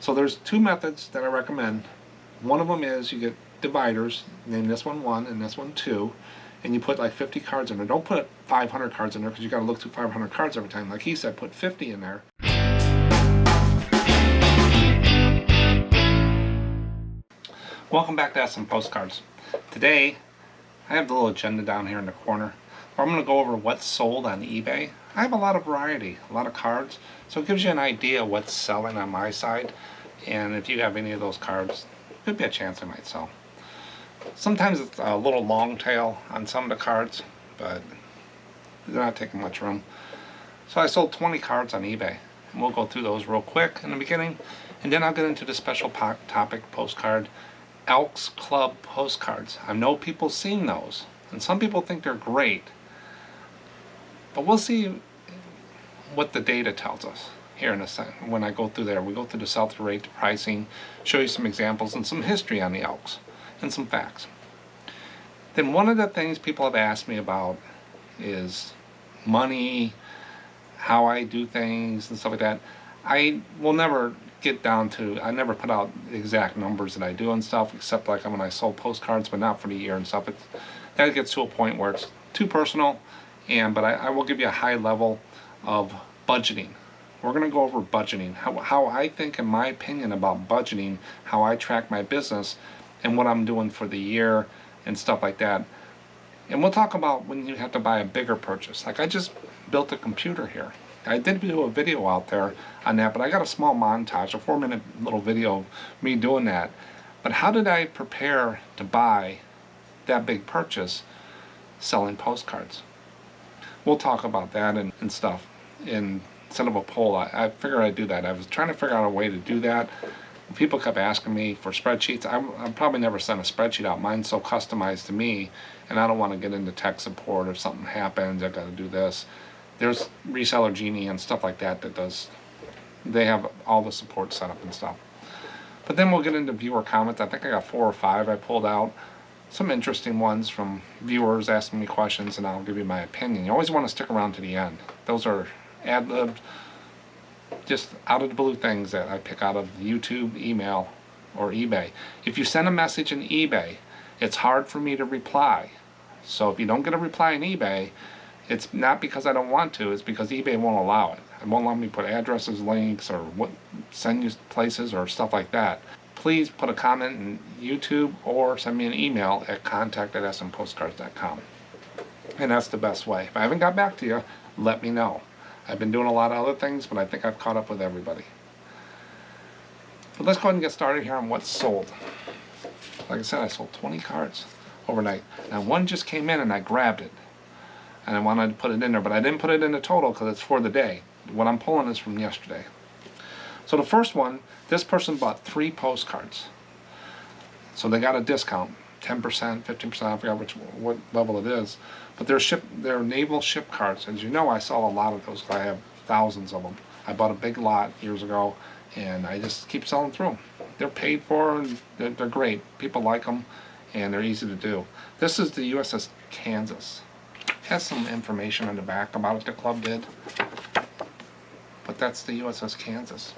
So there's two methods that I recommend. One of them is you get dividers, name this one 1 and this one 2, and you put like 50 cards in there. Don't put 500 cards in there because you got to look through 500 cards every time. Like he said, put 50 in there. Welcome back to SM Postcards. Today, I have the little agenda down here in the corner where I'm going to go over what's sold on eBay. I have a lot of variety, a lot of cards, so it gives you an idea of what's selling on my side. And if you have any of those cards, could be a chance I might sell. Sometimes it's a little long tail on some of the cards, but they're not taking much room. So I sold 20 cards on eBay, and we'll go through those real quick in the beginning, and then I'll get into the special topic postcard, Elks Club postcards. I know people seen those, and some people think they're great, but we'll see what the data tells us here in a second. When I go through there, we go through the sell-through rate, the pricing, show you some examples and some history on the Elks and some facts. Then one of the things people have asked me about is money, how I do things and stuff like that. I will never get down to, I never put out the exact numbers that I do and stuff, except like when I sold postcards, but not for the year and stuff. That gets to a point where it's too personal, but I will give you a high level of budgeting. We're going to go over budgeting, how I think, in my opinion, about budgeting, how I track my business, and what I'm doing for the year and stuff like that. And we'll talk about when you have to buy a bigger purchase. Like I just built a computer here. I did do a video out there on that, but I got a small montage, a 4-minute little video of me doing that. But how did I prepare to buy that big purchase selling postcards? We'll talk about that and stuff. And set up a poll. I figured I'd do that. I was trying to figure out a way to do that. People kept asking me for spreadsheets. I probably never sent a spreadsheet out. Mine's so customized to me, and I don't want to get into tech support if something happens. I got to do this. There's Reseller Genie and stuff like that does. They have all the support set up and stuff. But then we'll get into viewer comments. I think I got 4 or 5 I pulled out. Some interesting ones from viewers asking me questions, and I'll give you my opinion. You always want to stick around to the end. Those are ad-libbed, just out of the blue things that I pick out of YouTube, email, or eBay. If you send a message in eBay, it's hard for me to reply. So if you don't get a reply in eBay, it's not because I don't want to, it's because eBay won't allow it. It won't allow me to put addresses, links, or send you places or stuff like that. Please put a comment in YouTube or send me an email at contact@SMPostcards.com. And that's the best way. If I haven't got back to you, let me know. I've been doing a lot of other things, but I think I've caught up with everybody. But let's go ahead and get started here on what's sold. Like I said, I sold 20 cards overnight. Now one just came in and I grabbed it. And I wanted to put it in there, but I didn't put it in the total because it's for the day. What I'm pulling is from yesterday. So the first one, this person bought 3 postcards. So they got a discount, 10%, 15%, I forgot what level it is. But they're naval ship cards. As you know, I sell a lot of those. I have thousands of them. I bought a big lot years ago, and I just keep selling through them. They're paid for, and they're great. People like them, and they're easy to do. This is the USS Kansas. It has some information on the back about what the club did, but that's the USS Kansas.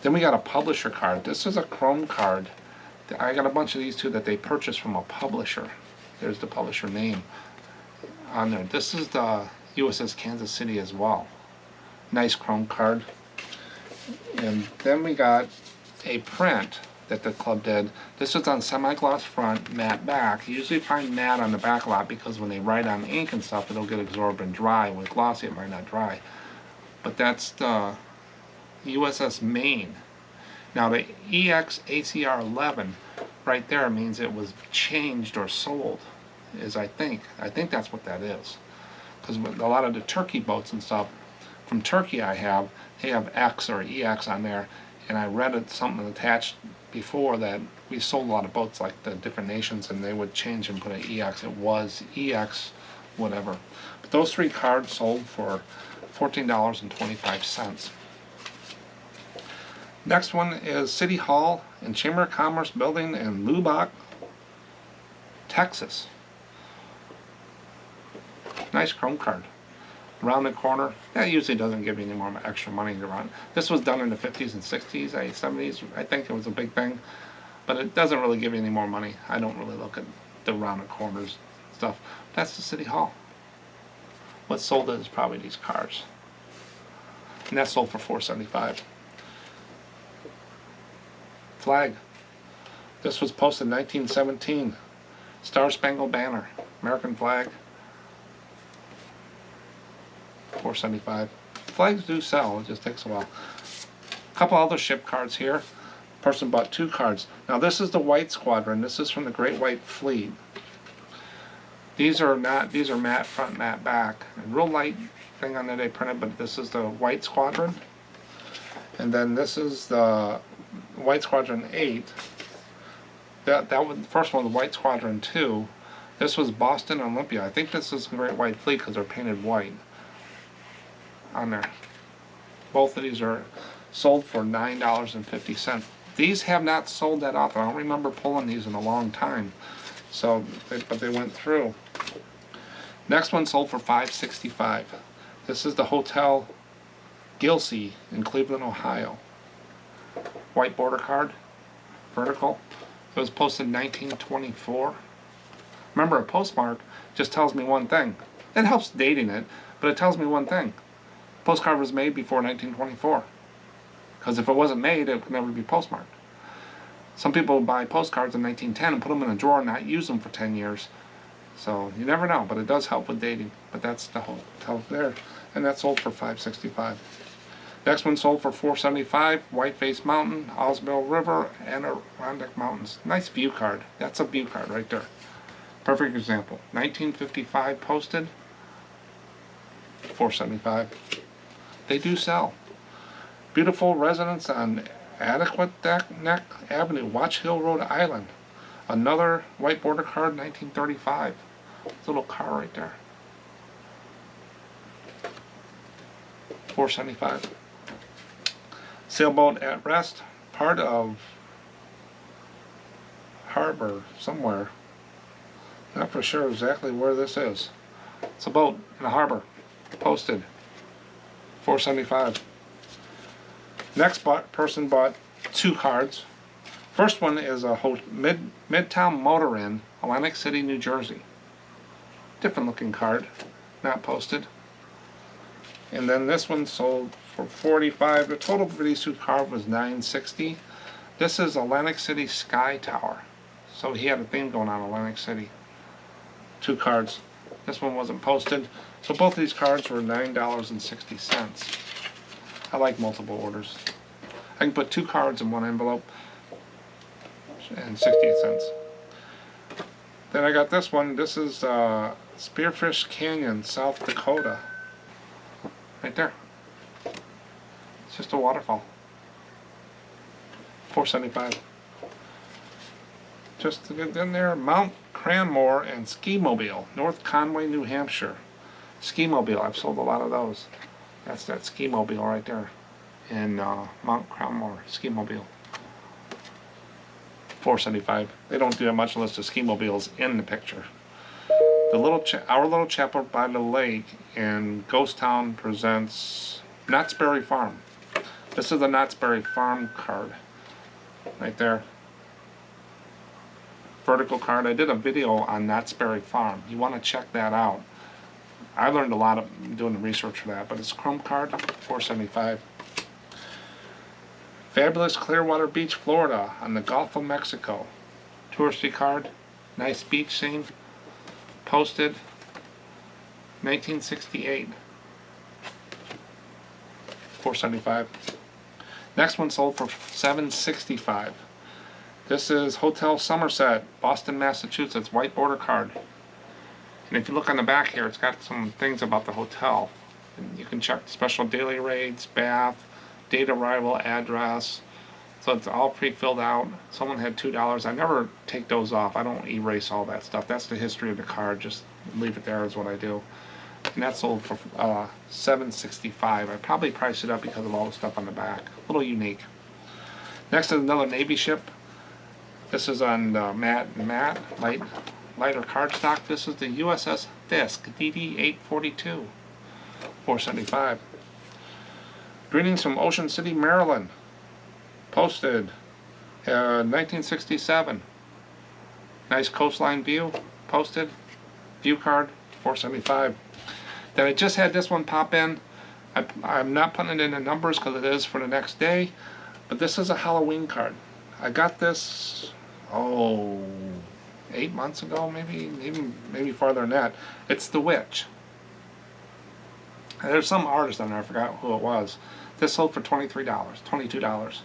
Then we got a publisher card. This is a Chrome card. I got a bunch of these too that they purchased from a publisher. There's the publisher name on there. This is the USS Kansas City as well. Nice Chrome card. And then we got a print that the club did. This is on semi-gloss front, matte back. You usually find matte on the back a lot because when they write on ink and stuff, it'll get absorbed and dry. With glossy, it might not dry. But that's the USS Maine. Now the EXACR 11 right there means it was changed or sold, I think that's what that is. Because a lot of the Turkey boats and stuff from Turkey they have X or EX on there, and I read something attached before that we sold a lot of boats like the different nations, and they would change and put an EX. It was EX whatever. But those 3 cards sold for $14.25. Next one is City Hall and Chamber of Commerce building in Lubbock, Texas. Nice Chrome card. Rounded corner, that usually doesn't give you any more extra money to run. This was done in the 50s and 60s, 70s. I think it was a big thing, but it doesn't really give you any more money. I don't really look at the rounded corners stuff. That's the City Hall. What sold it is probably these cards, and that sold for $4.75. Flag. This was posted in 1917. Star Spangled Banner, American flag. $4.75. Flags do sell, it just takes a while. A couple other ship cards here. Person bought 2 cards. Now this is the White Squadron. This is from the Great White Fleet. These are matte front, matte back. A real light thing on there they printed, but this is the White Squadron. And then this is the White Squadron 8. That was the first one, the White Squadron 2. This was Boston Olympia. I think this is the Great White Fleet because they're painted white on there. Both of these are sold for $9.50. These have not sold that often. I don't remember pulling these in a long time. So, but they went through. Next one sold for $5.65. This is the Hotel Gilsey in Cleveland, Ohio. White border card, vertical. It was posted in 1924. Remember, a postmark just tells me one thing. It helps dating it, but it tells me one thing. Postcard was made before 1924. Because if it wasn't made, it could never be postmarked. Some people buy postcards in 1910 and put them in a drawer and not use them for 10 years. So you never know, but it does help with dating. But that's the hotel there. And that sold for $5.65. Next one sold for $4.75. Whiteface Mountain, Osmell River, and Adirondack Mountains. Nice view card. That's a view card right there. Perfect example. 1955 posted. $4.75. They do sell. Beautiful residence on Adequate Neck Avenue, Watch Hill, Rhode Island. Another white border card, 1935. This little car right there. $4.75. Sailboat at Rest, part of harbor somewhere. Not for sure exactly where this is. It's a boat in a harbor. Posted. $4.75. Next person bought 2 cards. First one is a Midtown Motor Inn, Atlantic City, New Jersey. Different looking card, not posted. And then this one sold for $45. The total for these 2 cards was $9.60. This is Atlantic City Sky Tower. So he had a theme going on in Atlantic City. 2 cards. This one wasn't posted. So both of these cards were $9.60. I like multiple orders. I can put 2 cards in one envelope and 68 cents. Then I got this one. This is Spearfish Canyon, South Dakota. Right there. It's just a waterfall. $4.75. Just to get in there, Mount Cranmore and Ski Mobile, North Conway, New Hampshire. Ski Mobile, I've sold a lot of those. That's that Ski Mobile right there in Mount Cranmore, Ski Mobile. $4.75. They don't do that much unless the Ski Mobile's in the picture. The Our Little Chapel by the Lake in Ghost Town presents Knott's Berry Farm. This is the Knott's Berry Farm card. Right there. Vertical card. I did a video on Knott's Berry Farm. You want to check that out. I learned a lot of doing the research for that, but it's a chrome card, $4.75. Fabulous Clearwater Beach, Florida, on the Gulf of Mexico. Touristy card, nice beach scene. Posted, 1968. $4.75. Next one sold for $7.65. This is Hotel Somerset, Boston, Massachusetts, white border card. And if you look on the back here, it's got some things about the hotel. And you can check special daily rates, bath, date arrival, address. So it's all pre-filled out. Someone had $2. I never take those off. I don't erase all that stuff. That's the history of the card. Just leave it there is what I do. And that sold for $7.65. I probably priced it up because of all the stuff on the back. A little unique. Next is another Navy ship. This is on matte, lighter cardstock. This is the USS Fisk DD-842. $4.75. Greetings from Ocean City, Maryland. Posted 1967. Nice coastline view. Posted. View card, $4.75. Then I just had this one pop in. I'm not putting it in the numbers because it is for the next day. But this is a Halloween card. I got this, 8 months ago, maybe farther than that. It's The Witch. And there's some artist on there, I forgot who it was. This sold for $23, $22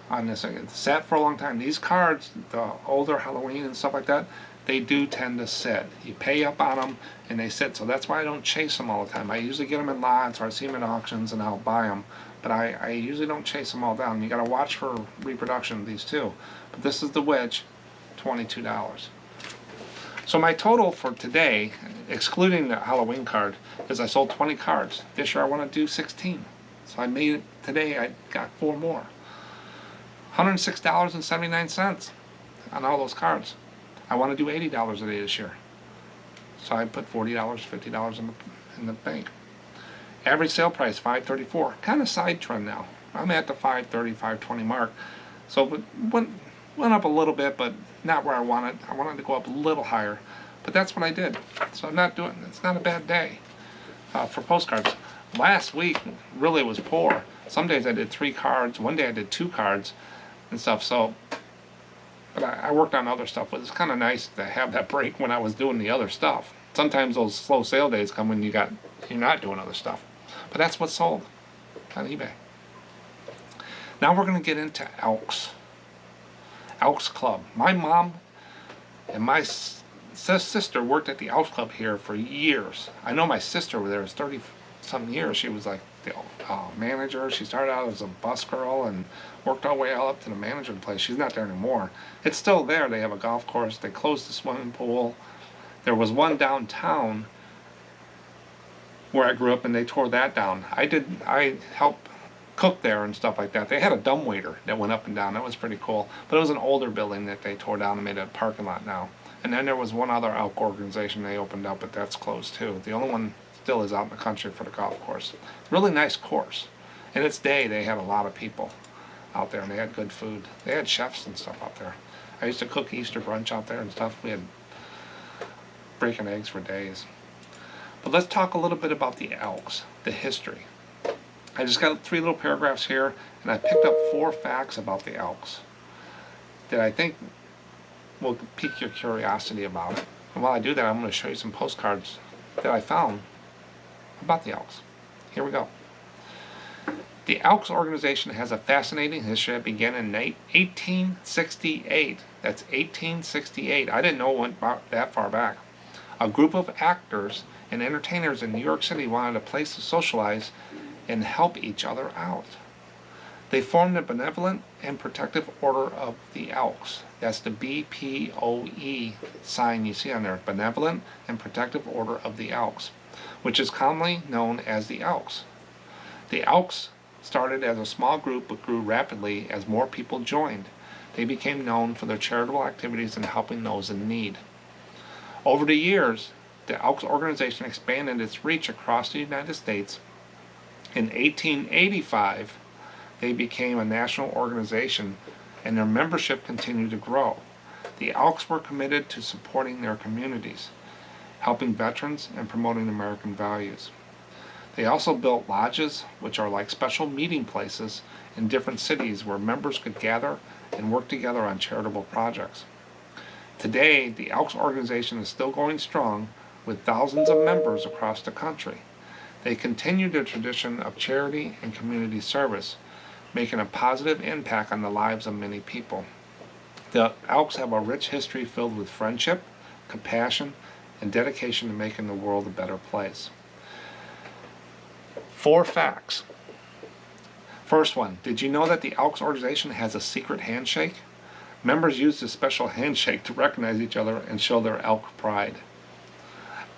on this. It sat for a long time. These cards, the older Halloween and stuff like that, they do tend to sit. You pay up on them and they sit. So that's why I don't chase them all the time. I usually get them in lots or I see them in auctions and I'll buy them. But I usually don't chase them all down. You got to watch for reproduction of these too. But this is The Witch, $22. So my total for today, excluding the Halloween card, is I sold 20 cards. This year I want to do 16. So I made it today, I got 4 more. $106.79 on all those cards. I want to do $80 a day this year. So I put $40, $50 in the bank. Average sale price, $5.34. Kind of side trend now. I'm at the $5.30, $5.20 mark. So it went up a little bit, but not where I wanted. I wanted to go up a little higher. But that's what I did. So it's not a bad day for postcards. Last week really was poor. Some days I did 3 cards. One day I did 2 cards and stuff. So, but I worked on other stuff. But it's kind of nice to have that break when I was doing the other stuff. Sometimes those slow sale days come when you're not doing other stuff. But that's what sold on eBay. Now we're going to get into Elks. Elks Club. My mom and my sister worked at the Elks Club here for years. I know my sister was there 30-something years. She was like the manager. She started out as a bus girl and worked all the way up to the manager of the place. She's not there anymore. It's still there. They have a golf course. They closed the swimming pool. There was one downtown where I grew up and they tore that down. I helped cook there and stuff like that. They had a dumbwaiter that went up and down. That was pretty cool. But it was an older building that they tore down and made a parking lot now. And then there was one other elk organization they opened up, but that's closed too. The only one still is out in the country for the golf course. Really nice course. In its day, they had a lot of people out there and they had good food. They had chefs and stuff out there. I used to cook Easter brunch out there and stuff. We had breaking eggs for days. But let's talk a little bit about the Elks, the history. I just got 3 little paragraphs here, and I picked up 4 facts about the Elks that I think will pique your curiosity about it. And while I do that, I'm going to show you some postcards that I found about the Elks. Here we go. The Elks organization has a fascinating history that began in 1868. That's 1868. I didn't know it went that far back. A group of actors and entertainers in New York City wanted a place to socialize and help each other out. They formed the Benevolent and Protective Order of the Elks. That's the BPOE sign you see on there, Benevolent and Protective Order of the Elks, which is commonly known as the Elks. The Elks started as a small group but grew rapidly as more people joined. They became known for their charitable activities and helping those in need. Over the years, the Elks organization expanded its reach across the United States. In 1885, they became a national organization and their membership continued to grow. The Elks were committed to supporting their communities, helping veterans, and promoting American values. They also built lodges, which are like special meeting places in different cities where members could gather and work together on charitable projects. Today, the Elks organization is still going strong with thousands of members across the country. They continue the tradition of charity and community service, making a positive impact on the lives of many people. The Elks have a rich history filled with friendship, compassion, and dedication to making the world a better place. 4 facts. First one, did you know that the Elks organization has a secret handshake? Members use this special handshake to recognize each other and show their elk pride.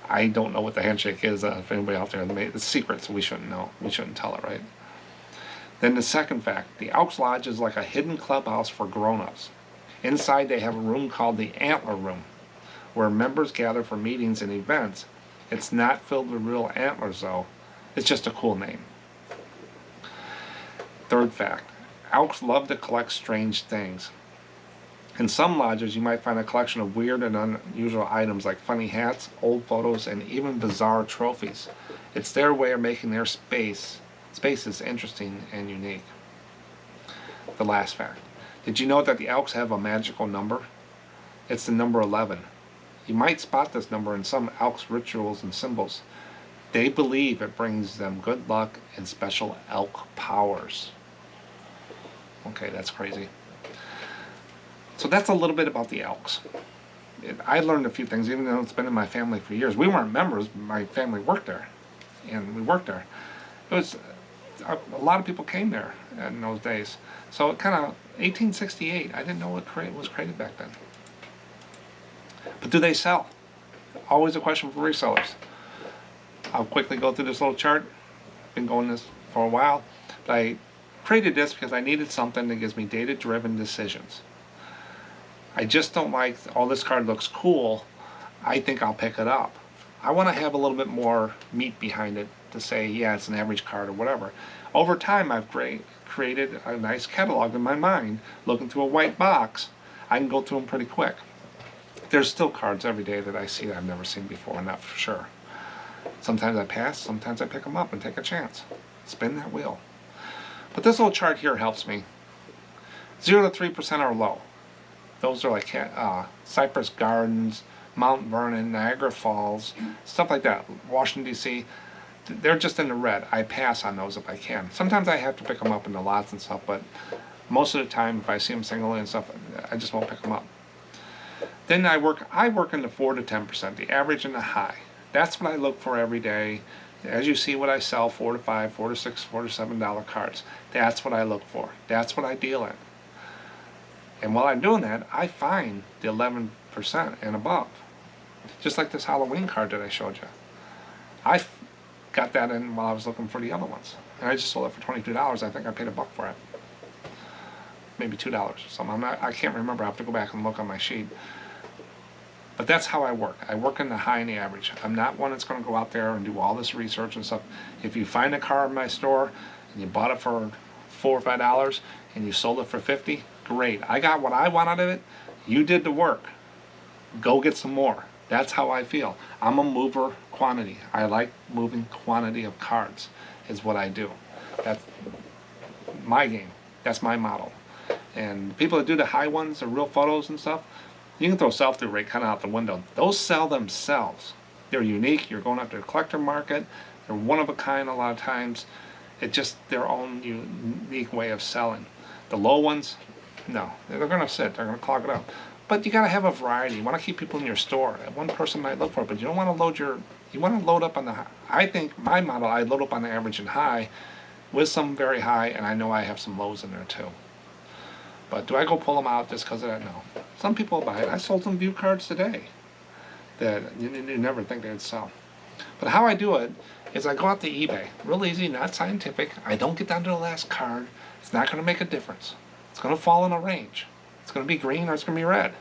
I don't know what the handshake is. If anybody out there, it's a secret, so we shouldn't know. We shouldn't tell it, right? Then the second fact, the Elks Lodge is like a hidden clubhouse for grown-ups. Inside they have a room called the Antler Room, where members gather for meetings and events, It's not filled with real antlers though. It's just a cool name. Third fact, Elks love to collect strange things. In some lodges, you might find a collection of weird and unusual items like funny hats, old photos, and even bizarre trophies. It's their way of making their spaces interesting and unique. The last fact. Did you know that the Elks have a magical number? It's the number 11. You might spot this number in some Elks rituals and symbols. They believe it brings them good luck and special elk powers. Okay, that's crazy. So that's a little bit about the Elks. I learned a few things, even though it's been in my family for years. We weren't members. My family worked there, and we worked there. It was a lot of people came there in those days. So it kind of 1868. I didn't know what was created back then. But do they sell? Always a question for resellers. I'll quickly go through this little chart. I've been going this for a while, but I created this because I needed something that gives me data-driven decisions. I just don't like, oh, this card looks cool, I think I'll pick it up. I want to have a little bit more meat behind it to say, yeah, it's an average card or whatever. Over time, I've created a nice catalog in my mind. Looking through a white box, I can go through them pretty quick. There's still cards every day that I see that I've never seen before, and that's for sure. Sometimes I pass, sometimes I pick them up and take a chance. Spin that wheel. But this little chart here helps me. 0 to 3% are low. Those are like Cypress Gardens, Mount Vernon, Niagara Falls, stuff like that. Washington, D.C. They're just in the red. I pass on those if I can. Sometimes I have to pick them up in the lots and stuff, but most of the time, if I see them singly and stuff, I just won't pick them up. Then I work in the 4 to 10%, the average and the high. That's what I look for every day. As you see what I sell, $4 to $5, $4 to $6, $4 to $7 cards. That's what I look for. That's what I deal in. And while I'm doing that, I find the 11% and above. Just like this Halloween card that I showed you. I got that in while I was looking for the other ones. And I just sold it for $22. I think I paid $1 for it. Maybe $2 or something. I can't remember. I have to go back and look on my sheet. But that's how I work. I work in the high and the average. I'm not one that's going to go out there and do all this research and stuff. If you find a car in my store and you bought it for $4 or $5 and you sold it for $50, great. I got what I want out of it. You did the work. Go get some more. That's how I feel. I'm a mover quantity. I like moving quantity of cards is what I do. That's my game. That's my model. And people that do the high ones, the real photos and stuff, you can throw sell-through rate kind of out the window. Those sell themselves. They're unique. You're going after the collector market. They're one of a kind a lot of times. It's just their own unique way of selling. The low ones, no. They're going to sit. They're going to clog it up. But you got to have a variety. You want to keep people in your store. One person might look for it, but you don't want to load you want to load up on the high. I think my model, I load up on the average and high with some very high, and I know I have some lows in there too. But do I go pull them out just because of that? No. Some people buy it. I sold some view cards today that you never think they'd sell. But how I do it is I go out to eBay. Real easy, not scientific. I don't get down to the last card. It's not going to make a difference. It's going to fall in a range. It's going to be green or it's going to be red.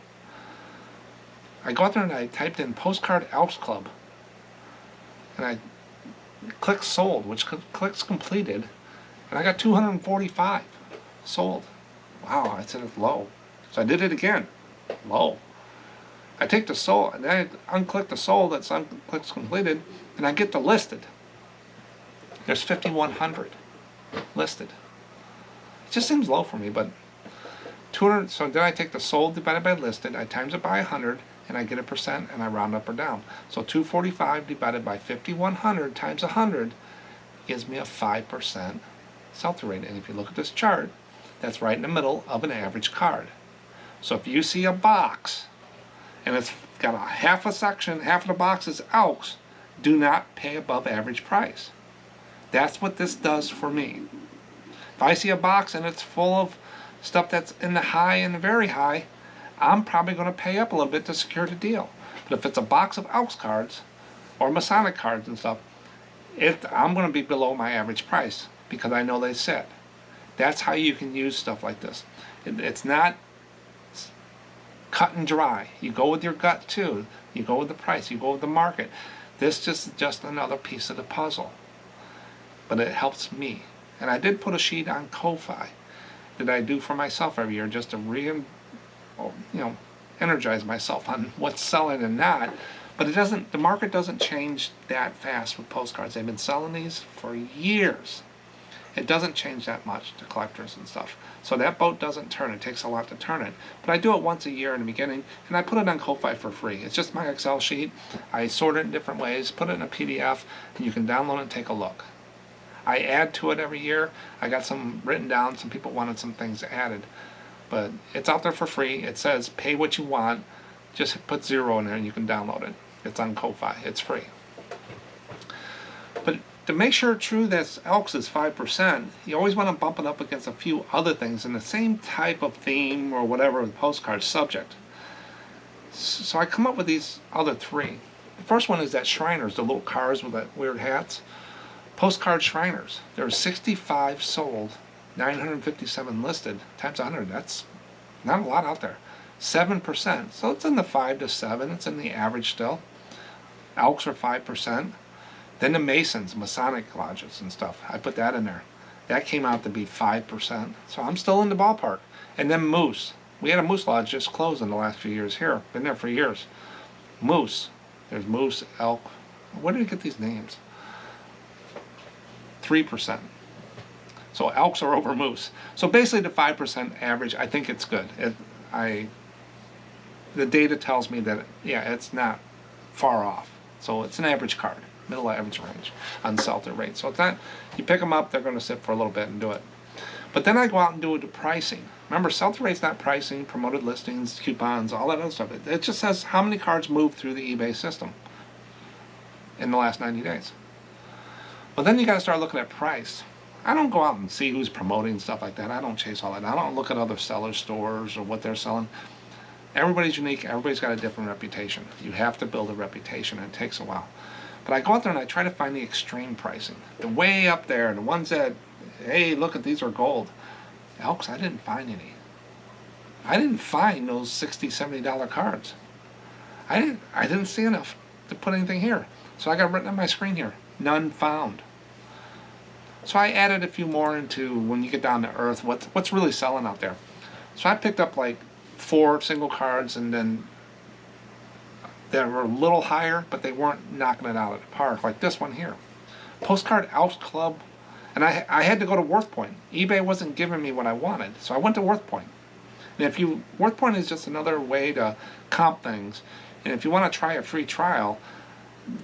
I go out there and I typed in Postcard Elks Club. And I click sold, which clicks completed. And I got 245 sold. Wow, I said it's low. So I did it again. Low. I take the sold, and then I unclick the sold, that's unclicks completed, and I get the listed. There's 5,100 listed. It just seems low for me, but 200, so then I take the sold divided by listed, I times it by 100, and I get a percent, and I round up or down. So 245 divided by 5,100 times 100 gives me a 5% sell-through rate. And if you look at this chart, that's right in the middle of an average card. So if you see a box and it's got a half a section, half of the box is Elks, do not pay above average price. That's what this does for me. If I see a box and it's full of stuff that's in the high and the very high, I'm probably going to pay up a little bit to secure the deal. But if it's a box of Elks cards or Masonic cards and stuff, I'm going to be below my average price because I know they sit. That's how you can use stuff like this. It's not cut and dry. You go with your gut too. You go with the price. You go with the market. This is just another piece of the puzzle, but it helps me. And I did put a sheet on Ko-Fi that I do for myself every year just to energize myself on what's selling and not. But the market doesn't change that fast with postcards. They've been selling these for years. It doesn't change that much to collectors and stuff. So that boat doesn't turn. It takes a lot to turn it. But I do it once a year in the beginning, and I put it on Ko-Fi for free. It's just my Excel sheet. I sort it in different ways, put it in a PDF, and you can download it and take a look. I add to it every year. I got some written down. Some people wanted some things added. But it's out there for free. It says pay what you want. Just put 0 in there and you can download it. It's on Ko-Fi. It's free. But to make sure true that Elks is 5%, you always want to bump it up against a few other things in the same type of theme or whatever the postcard subject. So I come up with these other 3. The first one is that Shriners, the little cars with that weird hats. Postcard Shriners. There's 65 sold, 957 listed, times 100. That's not a lot out there. 7%. So it's in the 5 to 7. It's in the average still. Elks are 5%. Then the Masonic lodges and stuff. I put that in there. That came out to be 5%. So I'm still in the ballpark. And then Moose. We had a Moose lodge just closed in the last few years here. Been there for years. Moose. There's Moose, Elk. Where did you get these names? 3%. So Elks are over Moose. So basically the 5% average, I think it's good. The data tells me that, yeah, it's not far off. So it's an average card. Middle average range on sell-through rate. So it's not, you pick them up, they're going to sit for a little bit and do it. But then I go out and do the pricing. Remember, sell-through rate's not pricing, promoted listings, coupons, all that other stuff. It just says how many cards moved through the eBay system in the last 90 days. Well, then you got to start looking at price. I don't go out and see who's promoting stuff like that. I don't chase all that. I don't look at other seller stores or what they're selling. Everybody's unique. Everybody's got a different reputation. You have to build a reputation, and it takes a while. But I go out there and I try to find the extreme pricing. The way up there, the ones that, hey, look at these are gold. Elks, I didn't find any. I didn't find those $60, $70 cards. I didn't see enough to put anything here. So I got written on my screen here, none found. So I added a few more into when you get down to earth, what's really selling out there. So I picked up like 4 single cards, and then that were a little higher, but they weren't knocking it out of the park, like this one here. Postcard Elks Club, and I had to go to Worth Point. eBay wasn't giving me what I wanted, so I went to Worth Point. And Worth Point is just another way to comp things. And if you want to try a free trial,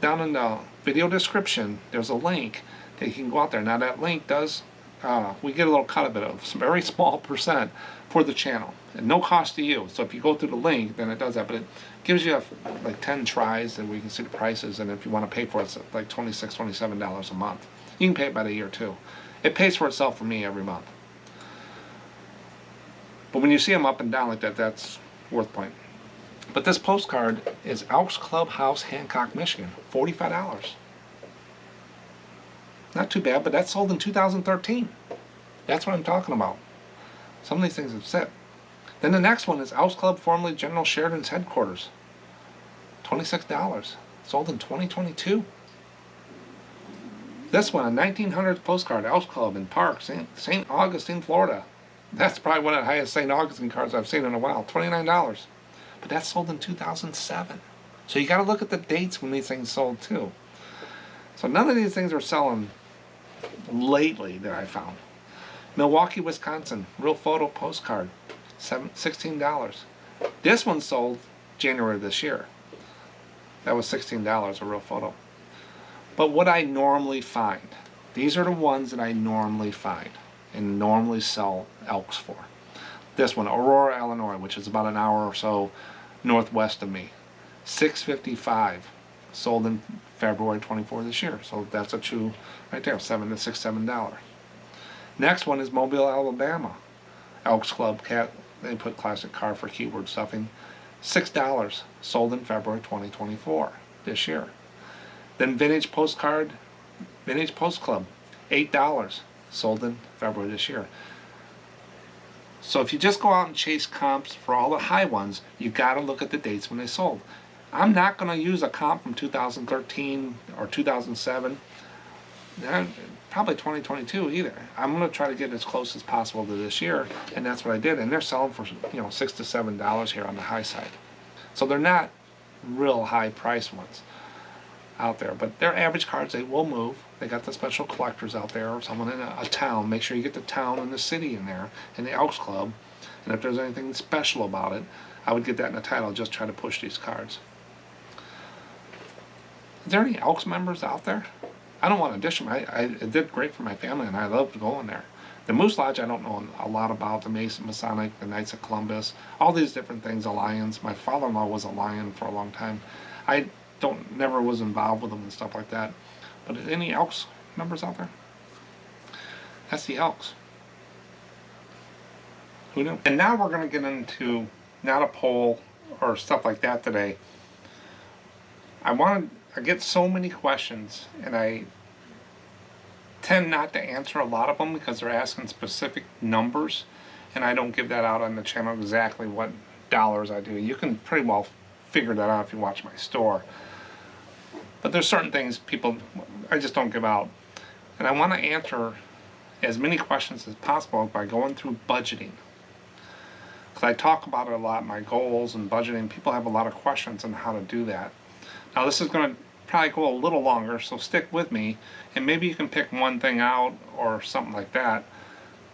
down in the video description, there's a link that you can go out there. Now that link does, we get a little cut of it, a very small percent for the channel, and no cost to you. So if you go through the link, then it does that, but it gives you like 10 tries, and we can see the prices, and if you want to pay for it, it's like $26, $27 a month. You can pay it by the year too. It pays for itself for me every month. But when you see them up and down like that, that's Worth Point. But this postcard is Elks Clubhouse, Hancock, Michigan, $45. Not too bad, but that's sold in 2013. That's what I'm talking about. Some of these things have set. Then the next one is Elks Club, formerly General Sheridan's headquarters. $26. Sold in 2022. This one, a 1900s postcard, Elks Club in Park, St. Augustine, Florida. That's probably one of the highest St. Augustine cards I've seen in a while. $29. But that's sold in 2007. So you got to look at the dates when these things sold too. So none of these things are selling lately that I found. Milwaukee, Wisconsin, real photo postcard, $16. This one sold January of this year. That was $16, a real photo. But what I normally find, these are the ones that I normally find and normally sell Elks for. This one, Aurora, Illinois, which is about an hour or so northwest of me, $6.55, sold in February 24 this year. So that's a chew right there, $7. Next one is Mobile, Alabama, Elks Club, they put classic car for keyword stuffing, $6, sold in February 2024 this year. Then Vintage Postcard, Vintage Post Club, $8, sold in February this year. So if you just go out and chase comps for all the high ones, you got to look at the dates when they sold. I'm not going to use a comp from 2013 or 2007, probably 2022 either. I'm going to try to get as close as possible to this year, and that's what I did. And they're selling for, $6 to $7 here on the high side. So they're not real high price ones out there, but they're average cards. They will move. They got the special collectors out there, or someone in a town. Make sure you get the town and the city in there, and the Elks Club. And if there's anything special about it, I would get that in the title. Just try to push these cards. Is there any Elks members out there? I don't want to dish them. It did great for my family, and I loved going there. The Moose Lodge, I don't know a lot about. The Masonic, the Knights of Columbus, all these different things, the Lions. My father-in-law was a Lion for a long time. I never was involved with them and stuff like that. But any Elks members out there? That's the Elks. Who knew? And now we're going to get into not a poll or stuff like that today. I get so many questions, and I tend not to answer a lot of them because they're asking specific numbers, and I don't give that out on the channel exactly what dollars I do. You can pretty well figure that out if you watch my store. But there's certain things I just don't give out. And I want to answer as many questions as possible by going through budgeting. Because I talk about it a lot, my goals and budgeting. People have a lot of questions on how to do that. Now this is going to probably go a little longer, so stick with me, and maybe you can pick one thing out or something like that.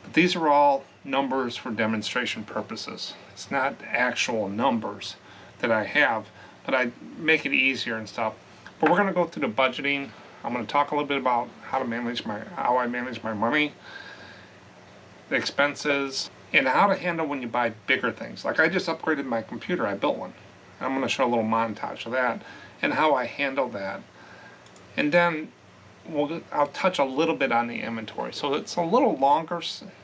But these are all numbers for demonstration purposes. It's not actual numbers that I have, but I make it easier and stuff. But we're going to go through the budgeting. I'm going to talk a little bit about how I manage my money, the expenses, and how to handle when you buy bigger things. Like I just upgraded my computer. I built one. I'm going to show a little montage of that and how I handle that. And then I'll touch a little bit on the inventory. So it's a little longer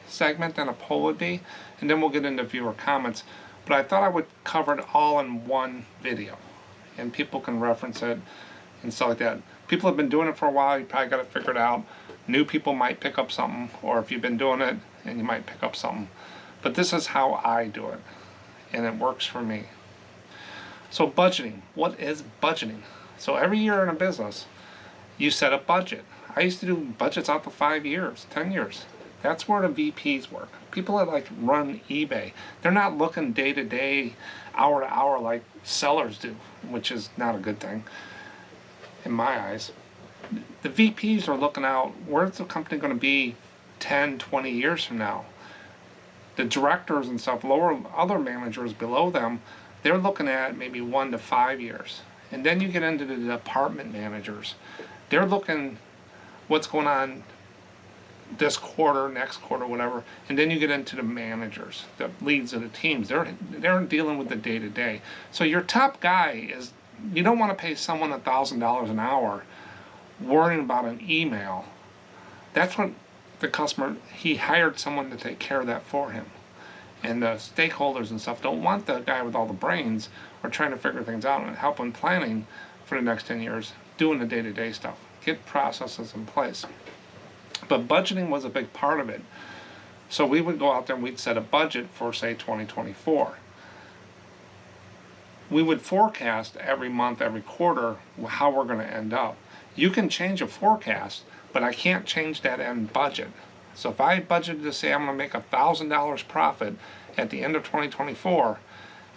segment than a poll would be, and then we'll get into viewer comments. But I thought I would cover it all in one video, and people can reference it and stuff like that. People have been doing it for a while. You probably got it figured out. New people might pick up something, or if you've been doing it, and you might pick up something. But this is how I do it, and it works for me. So budgeting. What is budgeting? So every year in a business, you set a budget. I used to do budgets out to 5 years, 10 years. That's where the VPs work. People that like run eBay, they're not looking day to day, hour to hour like sellers do, which is not a good thing in my eyes. The VPs are looking out, where's the company going to be 10, 20 years from now? The directors and stuff, other managers below them, they're looking at maybe 1 to 5 years. And then you get into the department managers. They're looking what's going on this quarter, next quarter, whatever. And then you get into the managers, the leads of the teams. They're dealing with the day-to-day. So your top guy is, you don't want to pay someone $1,000 an hour worrying about an email. That's what the customer, he hired someone to take care of that for him. And the stakeholders and stuff don't want the guy with all the brains or trying to figure things out and help in planning for the next 10 years, doing the day-to-day stuff. Get processes in place. But budgeting was a big part of it. So we would go out there and we'd set a budget for, say, 2024. We would forecast every month, every quarter, how we're going to end up. You can change a forecast, but I can't change that end budget. So if I budgeted to say I'm going to make $1,000 profit at the end of 2024,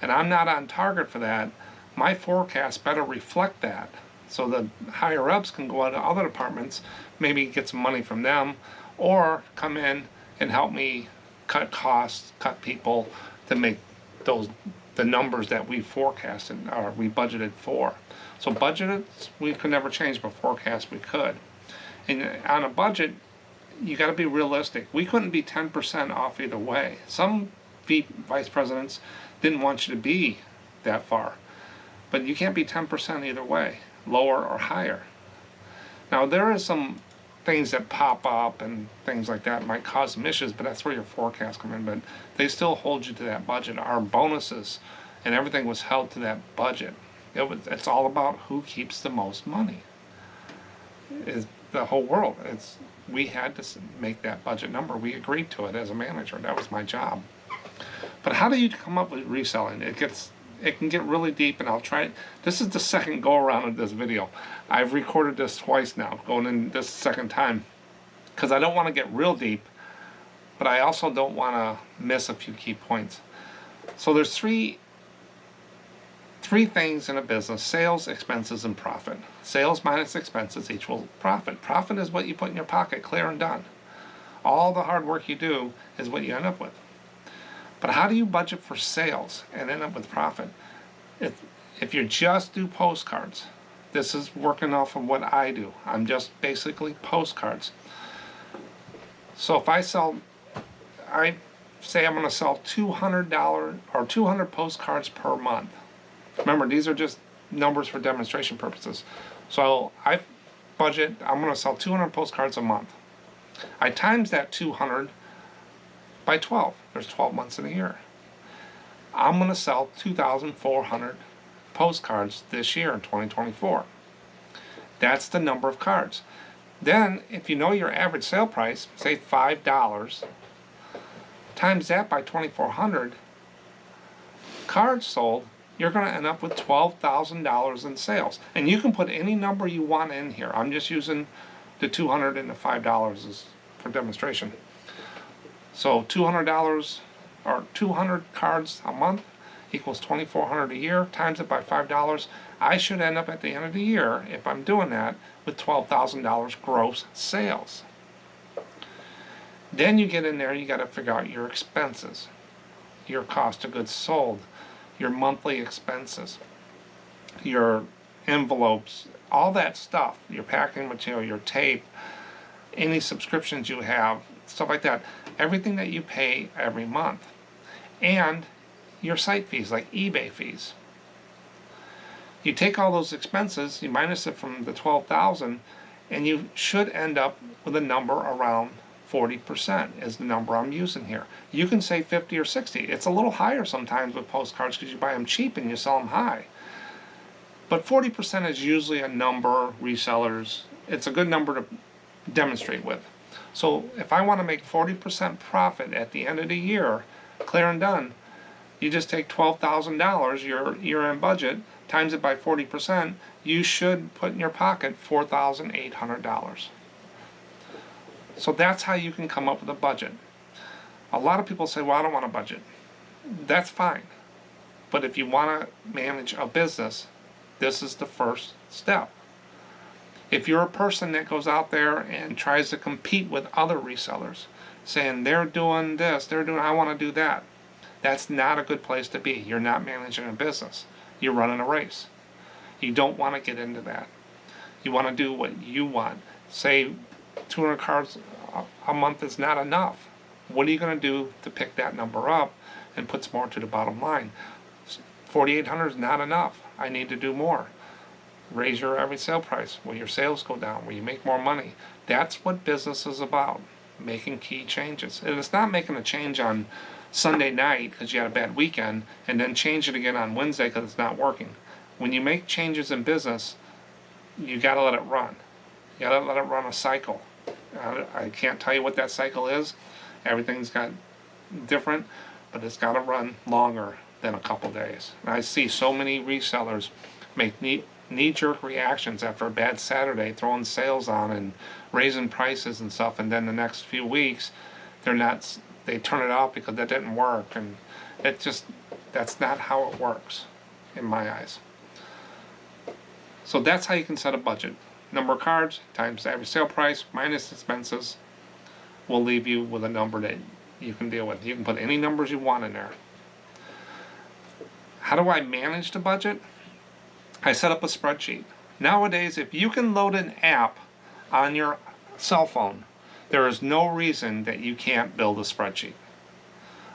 and I'm not on target for that, my forecast better reflect that. So the higher ups can go out to other departments, maybe get some money from them, or come in and help me cut costs, cut people to make the numbers that we forecasted or we budgeted for. So budgeted, we could never change, but forecast we could. And on a budget, you got to be realistic. We couldn't be 10% off either way. Some vice presidents didn't want you to be that far, but you can't be 10% either way, lower or higher. Now there is some things that pop up and things like that might cause some issues, but that's where your forecasts come in. But they still hold you to that budget. Our bonuses and everything was held to that budget. It's all about who keeps the most money. Is the whole world. We had to make that budget number. We agreed to it as a manager. That was my job. But how do you come up with reselling? It gets it can get really deep, and I'll try. This is the second go around of this video. I've recorded this twice now, going in this second time, because I don't want to get real deep, but I also don't want to miss a few key points. So there's three things in a business: sales, expenses, and profit. Sales minus expenses equals profit. Profit is what you put in your pocket, clear and done. All the hard work you do is what you end up with. But how do you budget for sales and end up with profit? If you just do postcards, this is working off of what I do. I'm just basically postcards. So if I say I'm going to sell $200 or 200 postcards per month. Remember, these are just numbers for demonstration purposes. So I budget, I'm going to sell 200 postcards a month. I times that 200 by 12. There's 12 months in a year. I'm going to sell 2,400 postcards this year in 2024. That's the number of cards. Then, if you know your average sale price, say $5, times that by 2,400 cards sold, you're going to end up with $12,000 in sales. And you can put any number you want in here. I'm just using the 200 and the $5 for demonstration. So $200 or 200 cards a month equals $2,400 a year. Times it by $5. I should end up at the end of the year, if I'm doing that, with $12,000 gross sales. Then you get in there, you got to figure out your expenses, your cost of goods sold, your monthly expenses, your envelopes, all that stuff, your packing material, your tape, any subscriptions you have, stuff like that, everything that you pay every month, and your site fees like eBay fees. You take all those expenses, you minus it from the 12,000, and you should end up with a number around 40% is the number I'm using here. You can say 50 or 60. It's a little higher sometimes with postcards because you buy them cheap and you sell them high. But 40% is usually a number, resellers, it's a good number to demonstrate with. So if I want to make 40% profit at the end of the year, clear and done, you just take $12,000, your year-end budget, times it by 40%, you should put in your pocket $4,800. So that's how you can come up with a budget. A lot of people say, well, I don't want a budget. That's fine. But if you want to manage a business, this is the first step. If you're a person that goes out there and tries to compete with other resellers, saying they're doing this, I want to do that, that's not a good place to be. You're not managing a business. You're running a race. You don't want to get into that. You want to do what you want. Say 200 cards a month is not enough. What are you going to do to pick that number up and put some more to the bottom line? 4,800 is not enough. I need to do more. Raise your average sale price. Will your sales go down? Will you make more money? That's what business is about. Making key changes. And it's not making a change on Sunday night because you had a bad weekend and then change it again on Wednesday because it's not working. When you make changes in business, you got to let it run. You got to let it run a cycle. I can't tell you what that cycle is. Everything's got different, but it's got to run longer than a couple days. And I see so many resellers make knee-jerk reactions after a bad Saturday, throwing sales on and raising prices and stuff, and then the next few weeks they turn it off because that didn't work, and that's not how it works in my eyes. So that's how you can set a budget. Number of cards times the average sale price minus expenses will leave you with a number that you can deal with. You can put any numbers you want in there. How do I manage the budget? I set up a spreadsheet. Nowadays, if you can load an app on your cell phone, there is no reason that you can't build a spreadsheet.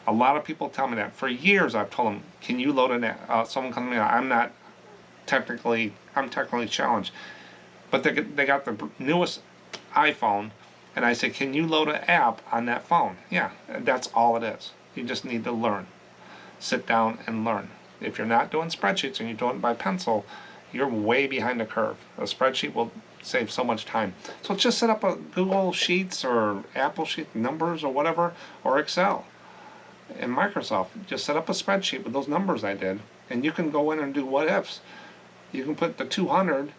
A lot of people tell me that. For years I've told them, can you load an app? Someone comes to me, I'm technically challenged. But they got the newest iPhone, and I say, can you load an app on that phone? Yeah, that's all it is. You just need to learn. Sit down and learn. If you're not doing spreadsheets and you're doing it by pencil, you're way behind the curve. A spreadsheet will save so much time. So just set up a Google Sheets or Apple Sheet numbers or whatever, or Excel. In Microsoft, just set up a spreadsheet with those numbers I did And you can go in and do what ifs. You can put the 200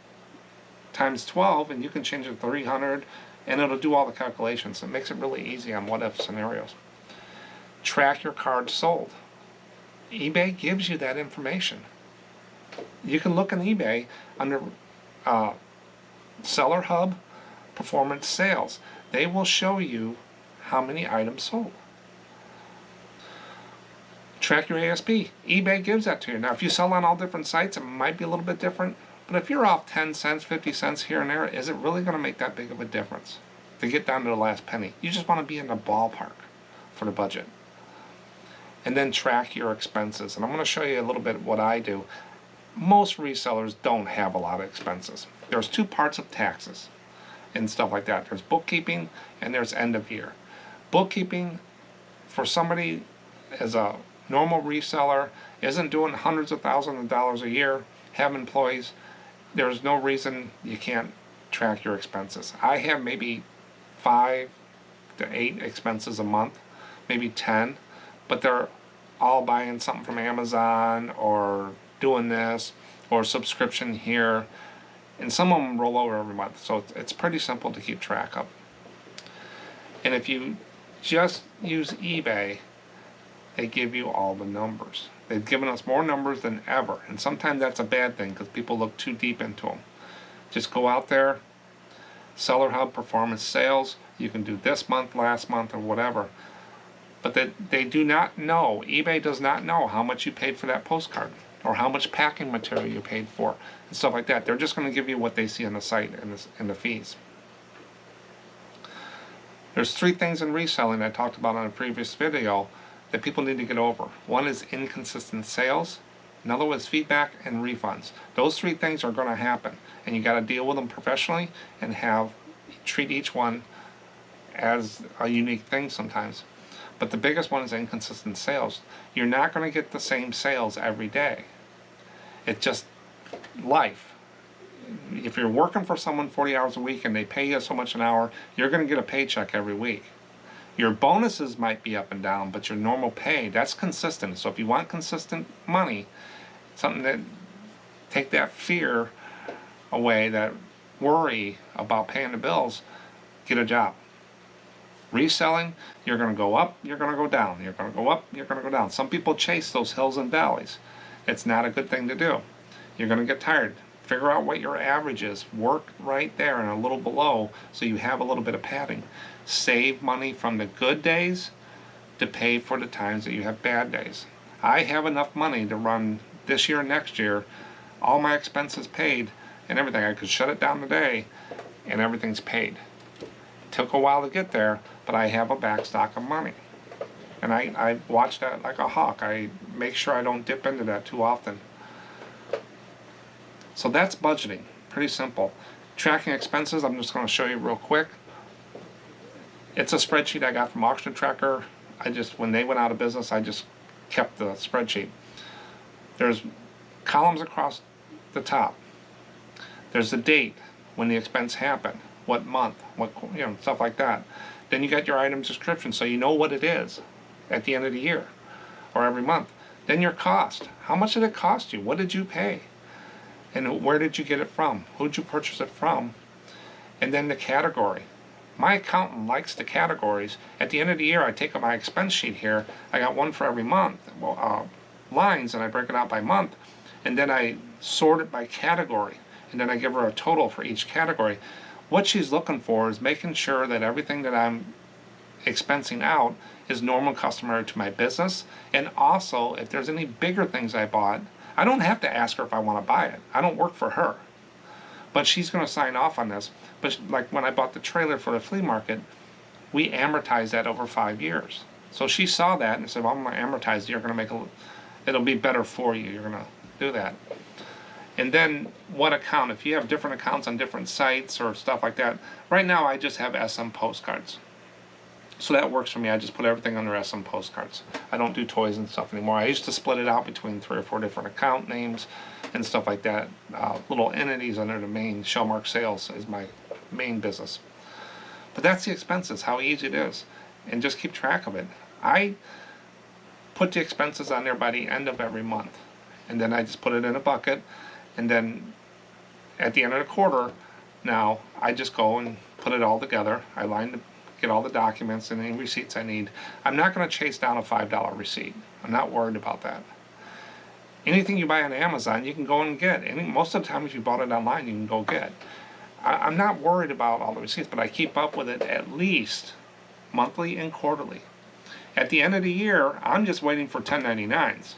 times 12 and you can change it to 300 and it'll do all the calculations. It makes it really easy on what if scenarios. Track your cards sold. eBay gives you that information. You can look in eBay under Seller Hub, Performance Sales. They will show you how many items sold. Track your ASP. eBay gives that to you. Now, if you sell on all different sites, it might be a little bit different. But if you're off 10 cents, 50 cents here and there, is it really going to make that big of a difference to get down to the last penny? You just want to be in the ballpark for the budget. And then track your expenses. And I'm going to show you a little bit what I do. Most resellers don't have a lot of expenses. There's two parts of taxes and stuff like that. There's bookkeeping and there's end of year. Bookkeeping for somebody as a normal reseller isn't doing hundreds of thousands of dollars a year, have employees, there's no reason you can't track your expenses. I have maybe 5 to 8 expenses a month, maybe 10, but they're all buying something from Amazon or doing this or subscription here, and some of them roll over every month, so it's pretty simple to keep track of. And if you just use eBay, they give you all the numbers. They've given us more numbers than ever, and sometimes that's a bad thing because people look too deep into them. Just go out there, Seller Hub, Performance Sales, you can do this month, last month, or whatever. But they do not know, eBay does not know how much you paid for that postcard or how much packing material you paid for and stuff like that. They're just going to give you what they see on the site and the fees. There's 3 things in reselling I talked about on a previous video that people need to get over. One is inconsistent sales, another one is feedback and refunds. Those 3 things are going to happen, and you got to deal with them professionally and treat each one as a unique thing sometimes. But the biggest one is inconsistent sales. You're not going to get the same sales every day. It's just life. If you're working for someone 40 hours a week and they pay you so much an hour, you're going to get a paycheck every week. Your bonuses might be up and down, but your normal pay, that's consistent. So if you want consistent money, something that take that fear away, that worry about paying the bills, get a job. Reselling, you're going to go up, you're going to go down. You're going to go up, you're going to go down. Some people chase those hills and valleys. It's not a good thing to do. You're going to get tired. Figure out what your average is. Work right there and a little below so you have a little bit of padding. Save money from the good days to pay for the times that you have bad days. I have enough money to run this year and next year, all my expenses paid and everything. I could shut it down today and everything's paid. Took a while to get there, but I have a backstock of money. And I watch that like a hawk. I make sure I don't dip into that too often. So that's budgeting. Pretty simple. Tracking expenses, I'm just going to show you real quick. It's a spreadsheet I got from Auction Tracker. When they went out of business, I just kept the spreadsheet. There's columns across the top. There's the date when the expense happened, what month, stuff like that. Then you got your item description, so you know what it is at the end of the year or every month. Then your cost. How much did it cost you? What did you pay? And where did you get it from? Who did you purchase it from? And then the category. My accountant likes the categories. At the end of the year, I take my expense sheet here. I got one for every month, lines, and I break it out by month. And then I sort it by category. And then I give her a total for each category. What she's looking for is making sure that everything that I'm expensing out is normal customary to my business. And also, if there's any bigger things I bought, I don't have to ask her if I want to buy it. I don't work for her. But she's going to sign off on this. But like when I bought the trailer for the flea market, we amortized that over 5 years. So she saw that and said, well, I'm going to amortize it. You're going to make it'll be better for you. You're going to do that. And then what account? If you have different accounts on different sites or stuff like that. Right now I just have SMPostcards. So that works for me. I just put everything under SMPostcards. I don't do toys and stuff anymore. I used to split it out between 3 or 4 different account names and stuff like that. Little entities under the main Shellmark Sales is my main business. But that's the expenses, how easy it is. And just keep track of it. I put the expenses on there by the end of every month. and then I just put it in a bucket, and then at the end of the quarter, now I just go and put it all together. I get all the documents and any receipts I need. I'm not going to chase down a $5 receipt. I'm not worried about that. Anything you buy on Amazon, you can go and get. Most of the time, if you bought it online, you can go get. I'm not worried about all the receipts, but I keep up with it at least monthly and quarterly. At the end of the year, I'm just waiting for 1099s.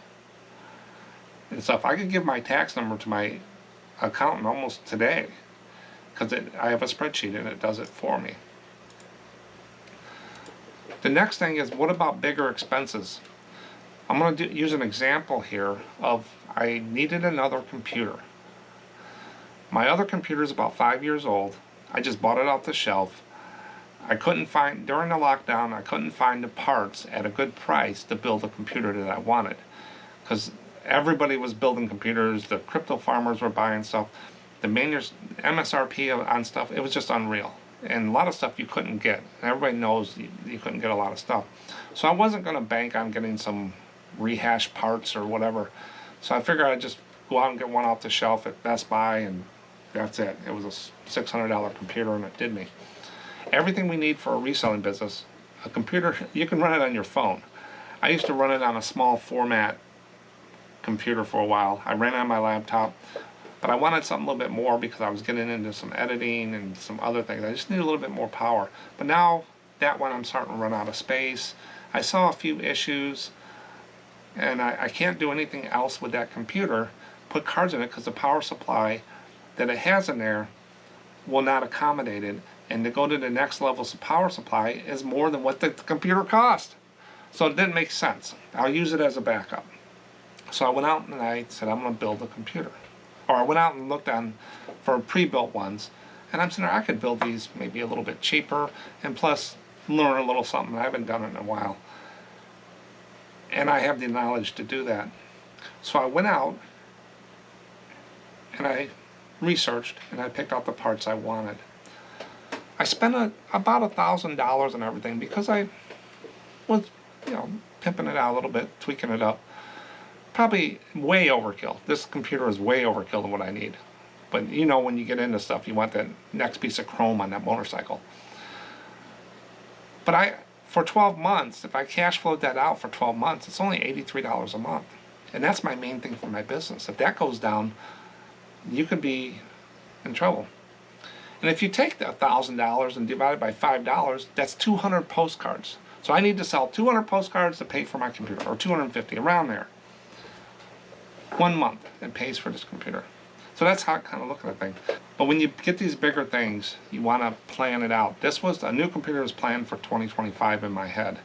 And so if I could give my tax number to my accountant almost today, because I have a spreadsheet and it does it for me. The next thing is, what about bigger expenses? I'm going to use an example here of I needed another computer. My other computer is about 5 years old. I just bought it off the shelf. During the lockdown, I couldn't find the parts at a good price to build a computer that I wanted. Because everybody was building computers, the crypto farmers were buying stuff, the MSRP on stuff, it was just unreal. And a lot of stuff you couldn't get. And everybody knows you couldn't get a lot of stuff. So I wasn't going to bank on getting some rehashed parts or whatever. So I figured I'd just go out and get one off the shelf at Best Buy, and that's it. It was a $600 computer, and it did me. Everything we need for a reselling business, a computer, you can run it on your phone. I used to run it on a small format computer for a while. I ran it on my laptop, but I wanted something a little bit more because I was getting into some editing and some other things. I just needed a little bit more power. But now that one, I'm starting to run out of space. I saw a few issues, and I can't do anything else with that computer, put cards in it, because the power supply that it has in there will not accommodate it. And to go to the next level of power supply is more than what the computer cost. So it didn't make sense. I'll use it as a backup. So I went out and I said, I'm going to build a computer. Or I went out and looked for pre-built ones. And I'm saying, I could build these maybe a little bit cheaper, and plus learn a little something. I haven't done it in a while. And I have the knowledge to do that. So I went out and I researched and I picked out the parts I wanted. I spent about $1,000 on everything because I was, pimping it out a little bit, tweaking it up. Probably way overkill. This computer is way overkill than what I need. But when you get into stuff, you want that next piece of chrome on that motorcycle. But for 12 months, if I cash flowed that out for 12 months, it's only $83 a month. And that's my main thing for my business. If that goes down, you could be in trouble. And if you take the $1,000 and divide it by $5, that's 200 postcards. So I need to sell 200 postcards to pay for my computer, or 250, around there. 1 month, it pays for this computer. So that's how I kind of look at the thing. But when you get these bigger things, you want to plan it out. A new computer was planned for 2025 in my head,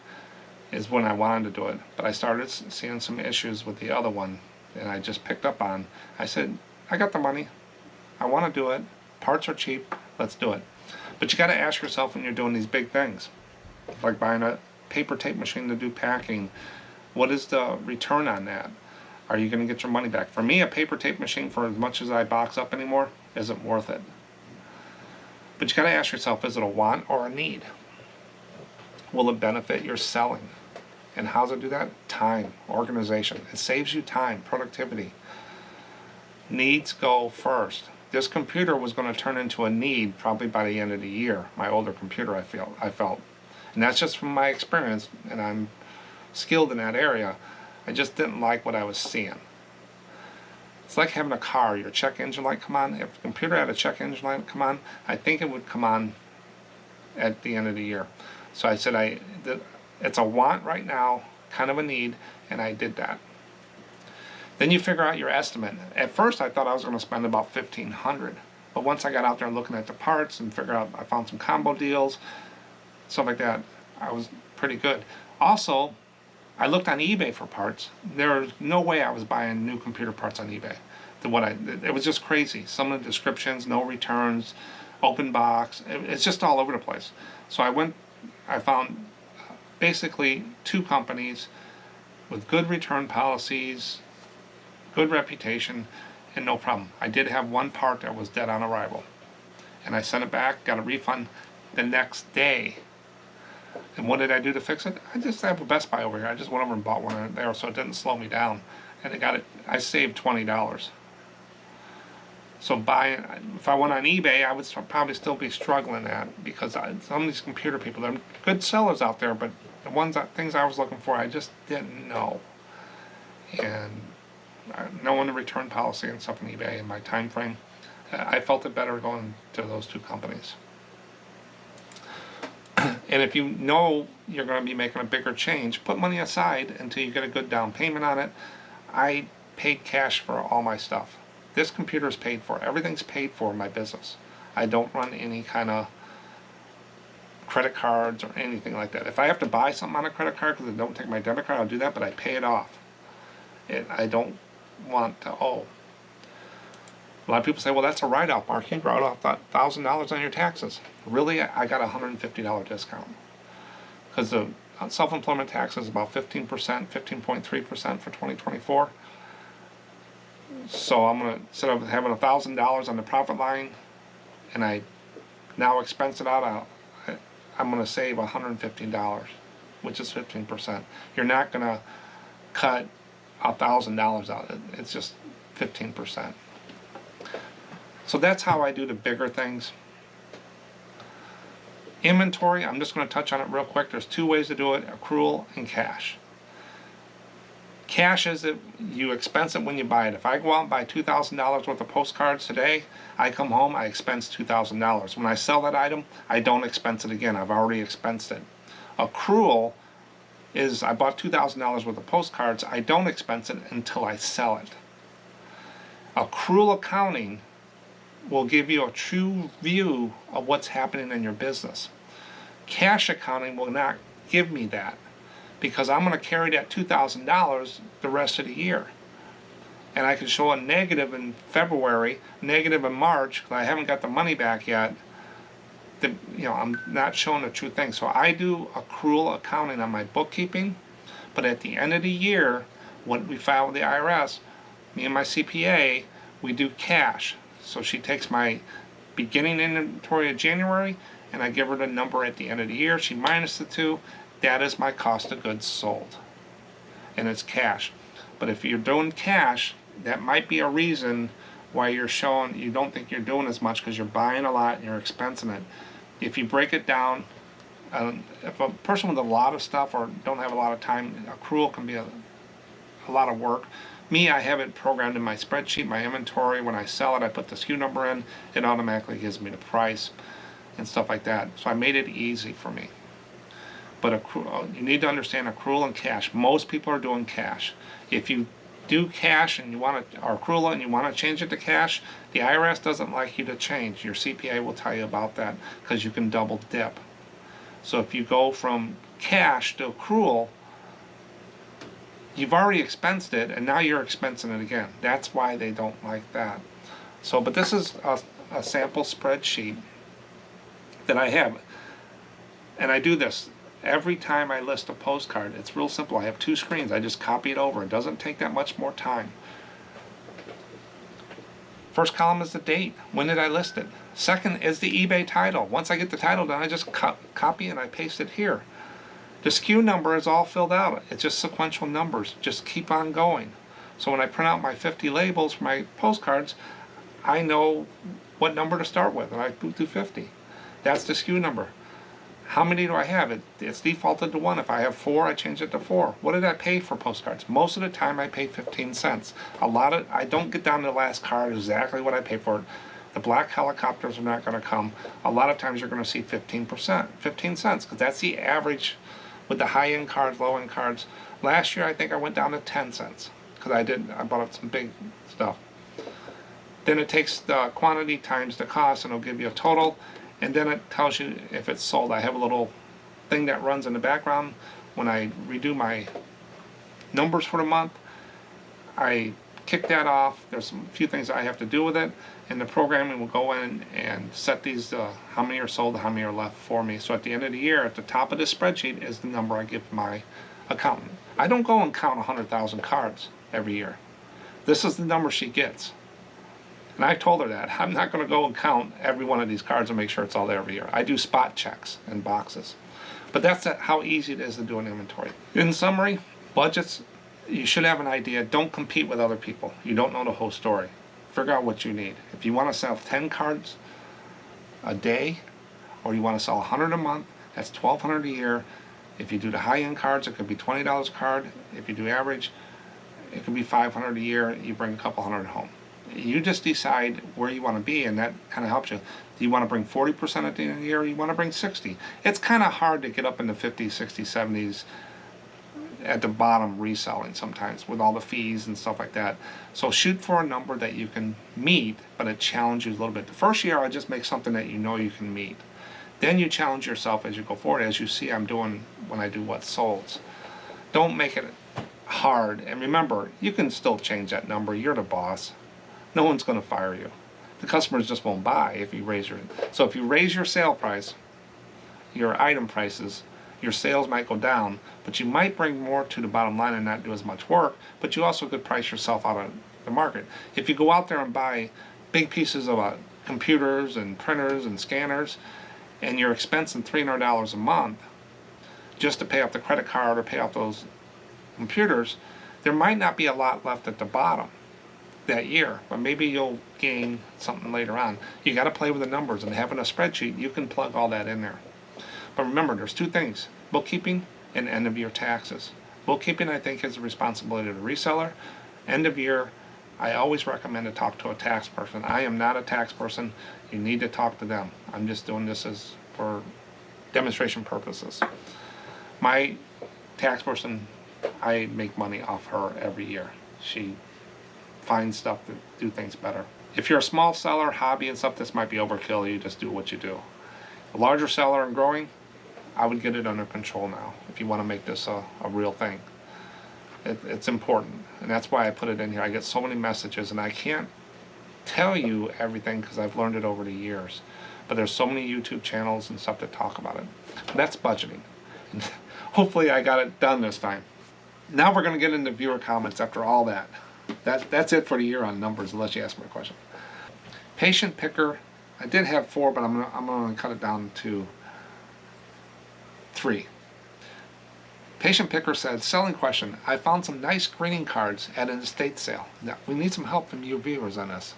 is when I wanted to do it. But I started seeing some issues with the other one, and I just picked up on. I said, I got the money. I want to do it. Parts are cheap. Let's do it. But you got to ask yourself when you're doing these big things, like buying a paper tape machine to do packing, what is the return on that? Are you going to get your money back? For me, a paper tape machine, for as much as I box up anymore, isn't worth it. But you got to ask yourself, is it a want or a need? Will it benefit your selling? And how does it do that? Time, organization. It saves you time, productivity. Needs go first. This computer was going to turn into a need probably by the end of the year. My older computer, I felt. And that's just from my experience, and I'm skilled in that area. I just didn't like what I was seeing. It's like having a car, your check engine light come on. If the computer had a check engine light come on, I think it would come on at the end of the year. So I said, it's a want right now, kind of a need, and I did that. Then you figure out your estimate. At first I thought I was going to spend about $1,500. But once I got out there looking at the parts and I found some combo deals, stuff like that, I was pretty good. Also, I looked on eBay for parts. There was no way I was buying new computer parts on eBay. It was just crazy. Some of the descriptions, no returns, open box. It's just all over the place. So I found basically 2 companies with good return policies, good reputation, and no problem. I did have one part that was dead on arrival. And I sent it back, got a refund the next day. And what did I do to fix it? I have a Best Buy over here. I just went over and bought one there so it didn't slow me down. and I saved $20. So if I went on eBay, I would probably still be struggling because some of these computer people, they're good sellers out there, but the things I was looking for, I just didn't know. And knowing the return policy and stuff on eBay in my time frame, I felt it better going to those two companies. And if you know you're going to be making a bigger change, put money aside until you get a good down payment on it. I paid cash for all my stuff. This computer is paid for. Everything's paid for in my business. I don't run any kind of credit cards or anything like that. If I have to buy something on a credit card because I don't take my debit card, I'll do that, but I pay it off. I don't want to owe. A lot of people say, well, that's a write-off, Mark. You can write off $1,000 on your taxes. Really, I got a $150 discount. Because the self-employment tax is about 15%, 15.3% for 2024. So I'm going to, instead of having $1,000 on the profit line, and I now expense it out, I'm going to save $115, which is 15%. You're not going to cut $1,000 out. It's just 15%. So that's how I do the bigger things. Inventory, I'm just going to touch on it real quick. There's two ways to do it, accrual and cash. Cash is that you expense it when you buy it. If I go out and buy $2,000 worth of postcards today, I come home, I expense $2,000. When I sell that item, I don't expense it again. I've already expensed it. Accrual is I bought $2,000 worth of postcards. I don't expense it until I sell it. Accrual accounting will give you a true view of what's happening in your business. Cash accounting will not give me that, because I'm going to carry that $2,000 the rest of the year. And I can show a negative in February, negative in March, because I haven't got the money back yet. I'm not showing the true thing. So I do accrual accounting on my bookkeeping, but at the end of the year, when we file with the IRS, me and my CPA, we do cash. So she takes my beginning inventory of January, and I give her the number at the end of the year. She minus the two. That is my cost of goods sold. And it's cash. But if you're doing cash, that might be a reason why you don't think you're doing as much, because you're buying a lot and you're expensing it. If you break it down, if a person with a lot of stuff or don't have a lot of time, accrual can be a lot of work. Me, I have it programmed in my spreadsheet, my inventory. When I sell it, I put the SKU number in. It automatically gives me the price and stuff like that. So I made it easy for me. But you need to understand accrual and cash. Most people are doing cash. If you do cash and you want to, or accrual and you want to change it to cash, the IRS doesn't like you to change. Your CPA will tell you about that, because you can double dip. So if you go from cash to accrual, you've already expensed it, and now you're expensing it again. That's why they don't like that. So, but this is a sample spreadsheet that I have. And I do this every time I list a postcard. It's real simple. I have two screens. I just copy it over. It doesn't take that much more time. First column is the date. When did I list it? Second is the eBay title. Once I get the title done, I just copy and I paste it here. The SKU number is all filled out. It's just sequential numbers. Just keep on going. So when I print out my 50 labels for my postcards, I know what number to start with, and I do 50. That's the SKU number. How many do I have? It's defaulted to 1. If I have 4, I change it to 4. What did I pay for postcards? Most of the time I pay 15 cents. I don't get down to the last card exactly what I pay for it. The black helicopters are not going to come. A lot of times you're going to see 15 cents, because that's the average with the high-end cards, low-end cards. Last year I think I went down to 10 cents, because I bought up some big stuff. Then it takes the quantity times the cost, and it'll give you a total. And then it tells you if it's sold. I have a little thing that runs in the background. When I redo my numbers for the month, I kick that off. There's a few things I have to do with it, and the programming will go in and set these how many are sold, how many are left for me. So at the end of the year, at the top of this spreadsheet is the number I give my accountant. I don't go and count 100,000 cards every year. This is the number she gets. And I told her that. I'm not going to go and count every one of these cards and make sure it's all there every year. I do spot checks in boxes. But that's how easy it is to do an inventory. In summary, budgets You should have an idea. Don't compete with other people. You don't know the whole story. Figure out what you need. If you want to sell 10 cards a day, or you want to sell 100 a month, that's $1,200 a year. If you do the high-end cards, it could be $20 a card. If you do average, it could be $500 a year. You bring a couple hundred home. You just decide where you want to be, and that kind of helps you. Do you want to bring 40% at the end of the year, or you want to bring 60? It's kind of hard to get up in the 50s, 60s, 70s at the bottom reselling sometimes with all the fees and stuff like that. So shoot for a number that you can meet, but it challenges you a little bit. The first year, I just make something that you know you can meet. Then you challenge yourself as you go forward, as you see I'm doing when I do what solds. Don't make it hard. And remember, you can still change that number. You're the boss. No one's going to fire you. The customers just won't buy if you raise your... So if you raise your sale price, your item prices, your sales might go down, but you might bring more to the bottom line and not do as much work, but you also could price yourself out of the market. If you go out there and buy big pieces of computers and printers and scanners, and you're expensing $300 a month just to pay off the credit card or pay off those computers, there might not be a lot left at the bottom that year, but maybe you'll gain something later on. You got to play with the numbers, and having a spreadsheet, you can plug all that in there. But remember, there's two things: bookkeeping and end of year taxes. Bookkeeping, I think, is the responsibility of the reseller. End of year, I always recommend to talk to a tax person. I am not a tax person. You need to talk to them. I'm just doing this as for demonstration purposes. My tax person, I make money off her every year. She finds stuff to do things better. If you're a small seller, hobby and stuff, this might be overkill. You just do what you do. A larger seller and growing, I would get it under control now if you want to make this a real thing. It's important, and that's why I put it in here. I get so many messages, and I can't tell you everything because I've learned it over the years. But there's so many YouTube channels and stuff that talk about it. But that's budgeting. And hopefully I got it done this time. Now we're going to get into viewer comments after all that. That's it for the year on numbers, unless you ask me a question. Patient picker, I did have 4, but I'm going to cut it down to 3. Patient picker said, selling question, I found some nice greeting cards at an estate sale. Now, we need some help from you viewers on this.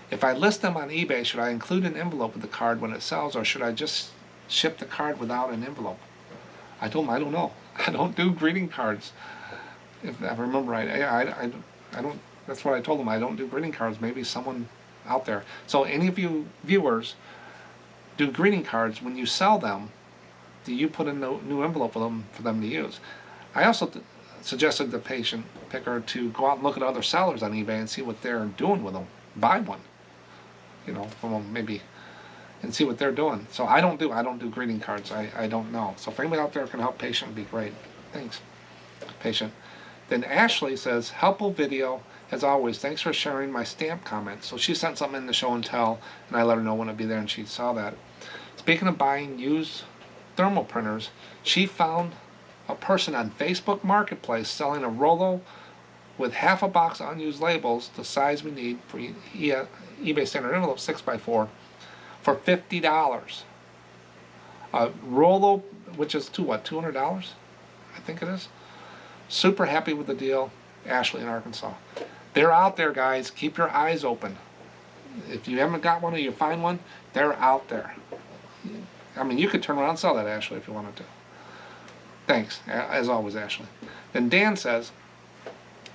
If I list them on eBay, should I include an envelope with the card when it sells, or should I just ship the card without an envelope? I told him, I don't know. I don't do greeting cards. If I remember right, I don't, that's what I told him. I don't do greeting cards. Maybe someone out there. So any of you viewers do greeting cards. When you sell them, do you put a new envelope for them to use? I also suggested the patient picker to go out and look at other sellers on eBay and see what they're doing with them. Buy one, you know, from them maybe, and see what they're doing. So I don't do greeting cards. I don't know. So if anybody out there can help patient, be great. Thanks, patient. Then Ashley says, helpful video as always. Thanks for sharing my stamp comments. So she sent something in the show and tell, and I let her know when it'd be there, and she saw that. Speaking of buying used thermal printers, she found a person on Facebook Marketplace selling a Rollo with half a box of unused labels, the size we need for eBay standard envelope 6x4, for $50. A Rollo, which is $200? I think it is. Super happy with the deal. Ashley in Arkansas. They're out there, guys. Keep your eyes open. If you haven't got one or you find one, they're out there. I mean, you could turn around and sell that, Ashley, if you wanted to. Thanks, as always, Ashley. Then Dan says,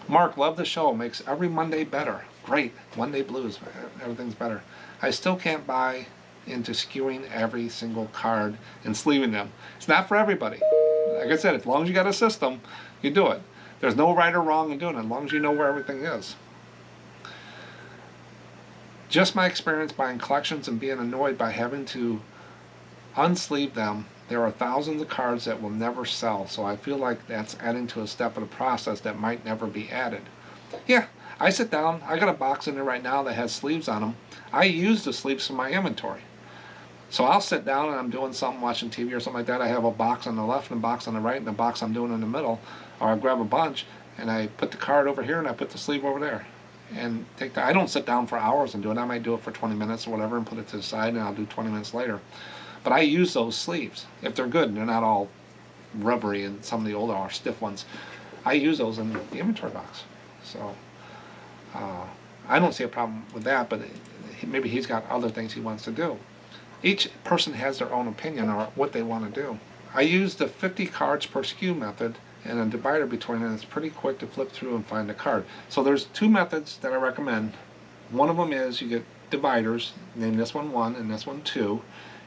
Mark, love the show. Makes every Monday better. Great. Monday blues. Everything's better. I still can't buy into skewing every single card and sleeving them. It's not for everybody. Like I said, as long as you got a system, you do it. There's no right or wrong in doing it, as long as you know where everything is. Just my experience buying collections and being annoyed by having to unsleeve them. There are thousands of cards that will never sell, so I feel like that's adding to a step of the process that might never be added. Yeah, I sit down, I got a box in there right now that has sleeves on them. I use the sleeves in my inventory. So I'll sit down and I'm doing something, watching TV or something like that. I have a box on the left and a box on the right and a box I'm doing in the middle. Or I grab a bunch and I put the card over here and I put the sleeve over there. And take the, I don't sit down for hours and do it. I might do it for 20 minutes or whatever and put it to the side, and I'll do 20 minutes later. But I use those sleeves if they're good and they're not all rubbery, and some of the older are stiff ones. I use those in the inventory box. So I don't see a problem with that, but maybe he's got other things he wants to do. Each person has their own opinion or what they want to do. I use the 50 cards per SKU method and a divider between it. It's pretty quick to flip through and find a card. So there's two methods that I recommend. One of them is you get dividers, name this one 1 and this one 2,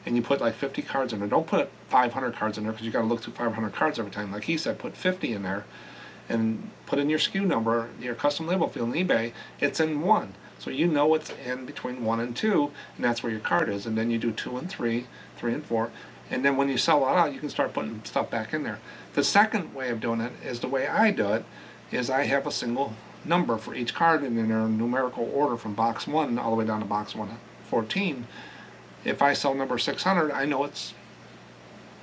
and you put like 50 cards in there. Don't put 500 cards in there because you got to look through 500 cards every time. Like he said, put 50 in there and put in your SKU number, your custom label field in eBay. It's in 1. So you know it's in between 1 and 2, and that's where your card is. And then you do 2 and 3, 3 and 4. And then when you sell it out, you can start putting stuff back in there. The second way of doing it is the way I do it, is I have a single number for each card and in their numerical order from box 1 all the way down to box 114. If I sell number 600, I know it's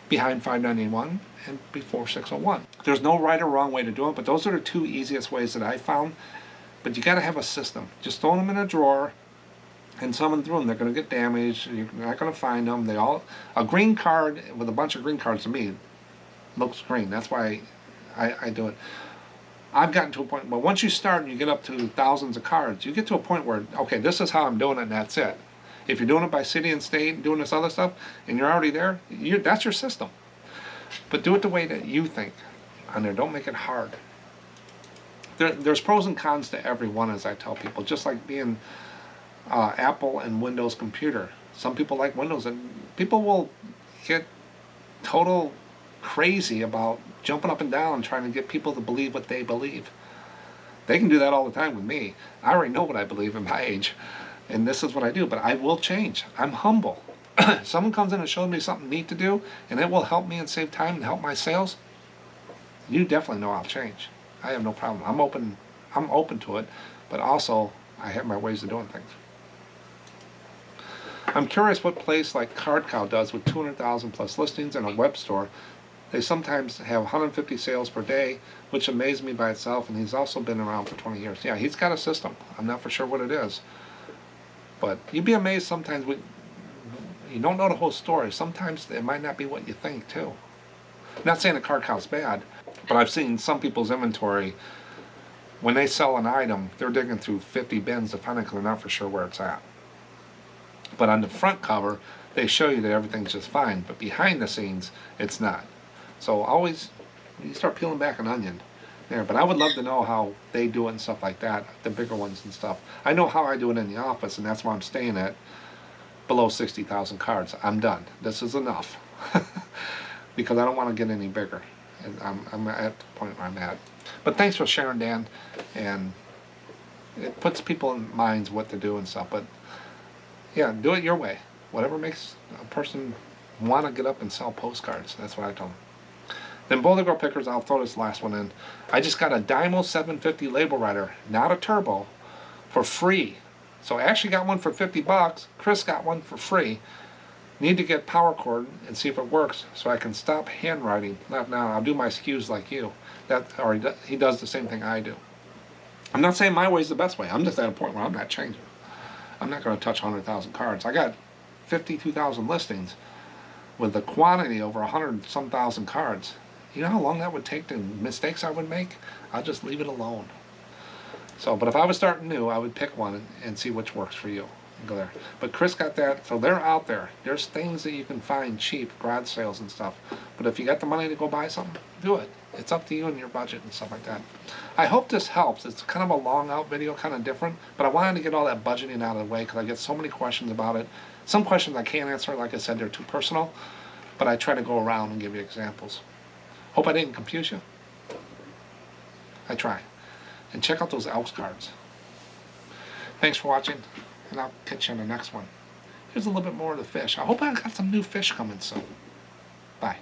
behind 591 and before 601. There's no right or wrong way to do it, but those are the two easiest ways that I found. But you got to have a system. Just throw them in a drawer and summon through them. They're going to get damaged. You're not going to find them. A green card with a bunch of green cards to me looks green. That's why I do it. I've gotten to a point, but once you start and you get up to thousands of cards, you get to a point where, okay, this is how I'm doing it and that's it. If you're doing it by city and state, doing this other stuff, and you're already there, that's your system. But do it the way that you think on there. Don't make it hard. There's pros and cons to every one, as I tell people, just like being Apple and Windows computer. Some people like Windows, and people will get total crazy about jumping up and down trying to get people to believe what they believe. They can do that all the time with me. I already know what I believe in my age, and this is what I do, but I will change. I'm humble. Someone comes in and shows me something neat to do, and it will help me and save time and help my sales, you definitely know I'll change. I have no problem. I'm open to it, but also I have my ways of doing things. I'm curious what place like Card Cow does with 200,000 plus listings and a web store. They sometimes have 150 sales per day, which amazed me by itself, and he's also been around for 20 years. Yeah, he's got a system. I'm not for sure what it is. But you'd be amazed sometimes. You don't know the whole story. Sometimes it might not be what you think, too. I'm not saying the Card Cow's bad, but I've seen some people's inventory. When they sell an item, they're digging through 50 bins to find it because they're not for sure where it's at. But on the front cover, they show you that everything's just fine, but behind the scenes, it's not. So always, you start peeling back an onion there. But I would love to know how they do it and stuff like that, the bigger ones and stuff. I know how I do it in the office, and that's why I'm staying at below 60,000 cards. I'm done. This is enough. Because I don't want to get any bigger. And I'm at the point where I'm at. But thanks for sharing, Dan. And it puts people in minds what to do and stuff. But yeah, do it your way. Whatever makes a person want to get up and sell postcards. That's what I told them. Then Boulder Girl Pickers, I'll throw this last one in. I just got a Dymo 750 label writer, not a turbo, for free. So I actually got one for 50 bucks. Chris got one for free. Need to get power cord and see if it works so I can stop handwriting. Not now. I'll do my SKUs like you. Or he does the same thing I do. I'm not saying my way is the best way. I'm just at a point where I'm not changing. I'm not going to touch 100,000 cards. I got 52,000 listings with the quantity over 100-some thousand cards. You know how long that would take, the mistakes I would make? I'll just leave it alone. So, but if I was starting new, I would pick one and see which works for you. And go there. But Chris got that, so they're out there. There's things that you can find cheap, garage sales and stuff. But if you got the money to go buy something, do it. It's up to you and your budget and stuff like that. I hope this helps. It's kind of a long out video, kind of different, but I wanted to get all that budgeting out of the way because I get so many questions about it. Some questions I can't answer, like I said, they're too personal, but I try to go around and give you examples. Hope I didn't confuse you. I try. And check out those Elks cards. Thanks for watching, and I'll catch you on the next one. Here's a little bit more of the fish. I hope I got some new fish coming soon. Bye.